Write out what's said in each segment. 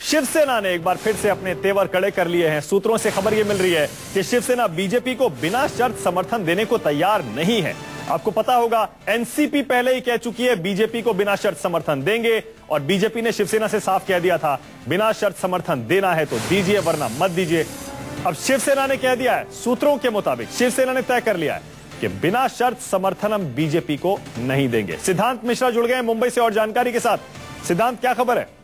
शिवसेना ने एक बार फिर से अपने तेवर कड़े कर लिए हैं। सूत्रों से खबर यह मिल रही है कि शिवसेना बीजेपी को बिना शर्त समर्थन देने को तैयार नहीं है। आपको पता होगा, एनसीपी पहले ही कह चुकी है बीजेपी को बिना शर्त समर्थन देंगे, और बीजेपी ने शिवसेना से साफ कह दिया था बिना शर्त समर्थन देना है तो दीजिए वरना मत दीजिए। अब शिवसेना ने कह दिया है, सूत्रों के मुताबिक शिवसेना ने तय कर लिया है कि बिना शर्त समर्थन हम बीजेपी को नहीं देंगे। सिद्धांत मिश्रा जुड़ गए मुंबई से और जानकारी के साथ। सिद्धांत, क्या खबर है?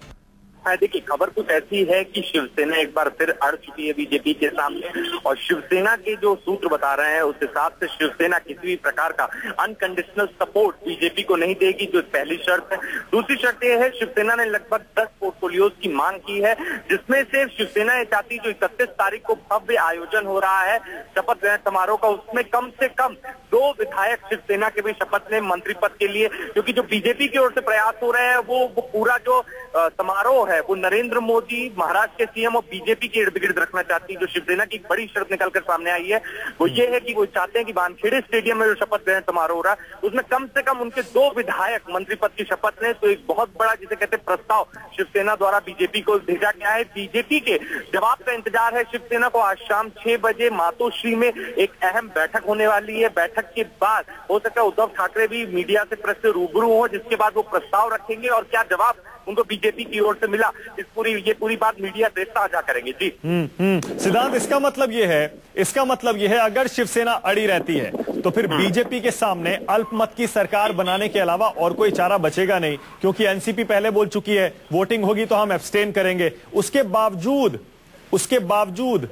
देखिए, खबर कुछ ऐसी है कि शिवसेना एक बार फिर अड़ चुकी है बीजेपी के सामने, और शिवसेना के जो सूत्र बता रहे हैं उस हिसाब से शिवसेना किसी भी प्रकार का अनकंडीशनल सपोर्ट बीजेपी को नहीं देगी, जो पहली शर्त है। दूसरी शर्त यह है, शिवसेना ने लगभग 10 पोर्टफोलियोज की मांग की है, जिसमें से शिवसेना ये चाहती जो 31 तारीख को भव्य आयोजन हो रहा है शपथ ग्रहण समारोह का, उसमें कम से कम 2 विधायक शिवसेना के भी शपथ लें मंत्री पद के लिए, क्योंकि जो बीजेपी की ओर से प्रयास हो रहे हैं वो पूरा जो समारोह है वो नरेंद्र मोदी महाराष्ट्र के सीएम और बीजेपी के इर्द गिर्द रखना चाहती है। जो शिवसेना की बड़ी शर्त निकलकर सामने आई है वो ये है कि वो चाहते हैं कि वानखेड़े स्टेडियम में जो शपथ ग्रहण समारोह हो रहा है उसमें कम से कम उनके 2 विधायक मंत्री पद की शपथ लें। तो एक बहुत बड़ा, जिसे कहते हैं, प्रस्ताव शिवसेना द्वारा बीजेपी को भेजा गया है। बीजेपी के जवाब का इंतजार है शिवसेना को। आज शाम 6 बजे मातोश्री में एक अहम बैठक होने वाली है। बैठक के बाद हो सकता है उद्धव ठाकरे भी मीडिया से प्रेस से रूबरू हो, जिसके बाद वो प्रस्ताव रखेंगे और क्या जवाब उनको बीजेपी की ओर से मिला ये पूरी बात मीडिया से साझा करेंगे। जी सिद्धांत, इसका मतलब ये है अगर शिवसेना अड़ी रहती है तो फिर बीजेपी के सामने अल्पमत की सरकार बनाने के अलावा और कोई चारा बचेगा नहीं, क्योंकि एनसीपी पहले बोल चुकी है वोटिंग होगी तो हम एब्सटेन करेंगे। उसके बावजूद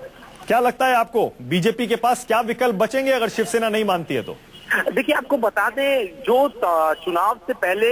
क्या लगता है आपको, बीजेपी के पास क्या विकल्प बचेंगे अगर शिवसेना नहीं मानती है तो? देखिए, आपको बता दें, जो चुनाव से पहले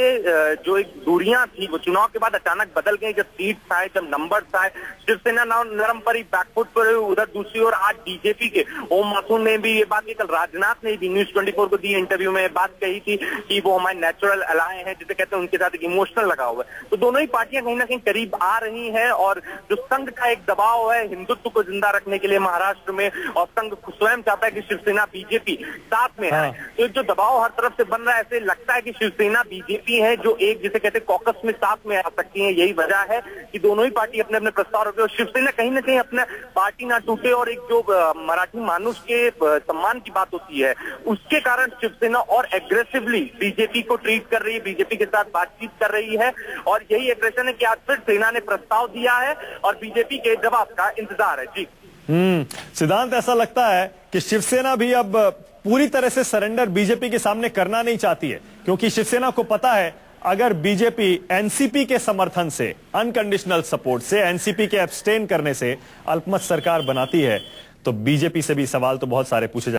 जो एक दूरियां थी वो चुनाव के बाद अचानक बदल गई। जब सीट्स आए, जब नंबर्स आए, शिवसेना नरम पड़ी, बैकफुट पर। उधर दूसरी ओर आज बीजेपी के ओम माथुर ने भी ये बात की, कल राजनाथ ने भी न्यूज 24 को दी इंटरव्यू में बात कही थी कि वो हमारे नेचुरल अलाय हैं, जिसे कहते हैं, उनके साथ एक इमोशनल लगाव है। तो दोनों ही पार्टियां कहीं ना कहीं करीब आ रही है, और जो संघ का एक दबाव है हिंदुत्व को जिंदा रखने के लिए महाराष्ट्र में, और संघ स्वयं चाहता है कि शिवसेना बीजेपी साथ में आए। तो जो दबाव हर तरफ से बन रहा है, ऐसे लगता है कि शिवसेना बीजेपी है जो एक, जिसे कहते हैं, कॉकस में साथ में आ सकती है। यही वजह है कि दोनों ही पार्टी अपने अपने प्रस्ताव रखे, और शिवसेना कहीं ना कहीं अपना पार्टी ना टूटे, और एक जो मराठी मानुष के सम्मान की बात होती है उसके कारण शिवसेना और एग्रेसिवली बीजेपी को ट्रीट कर रही है, बीजेपी के साथ बातचीत कर रही है। और यही एग्रेशन है कि आज फिर सेना ने प्रस्ताव दिया है और बीजेपी के जवाब का इंतजार है। जी सिद्धांत, ऐसा लगता है कि शिवसेना भी अब पूरी तरह से सरेंडर बीजेपी के सामने करना नहीं चाहती है, क्योंकि शिवसेना को पता है अगर बीजेपी एनसीपी के समर्थन से, अनकंडीशनल सपोर्ट से, एनसीपी के एब्सटेन करने से अल्पमत सरकार बनाती है तो बीजेपी से भी सवाल तो बहुत सारे पूछे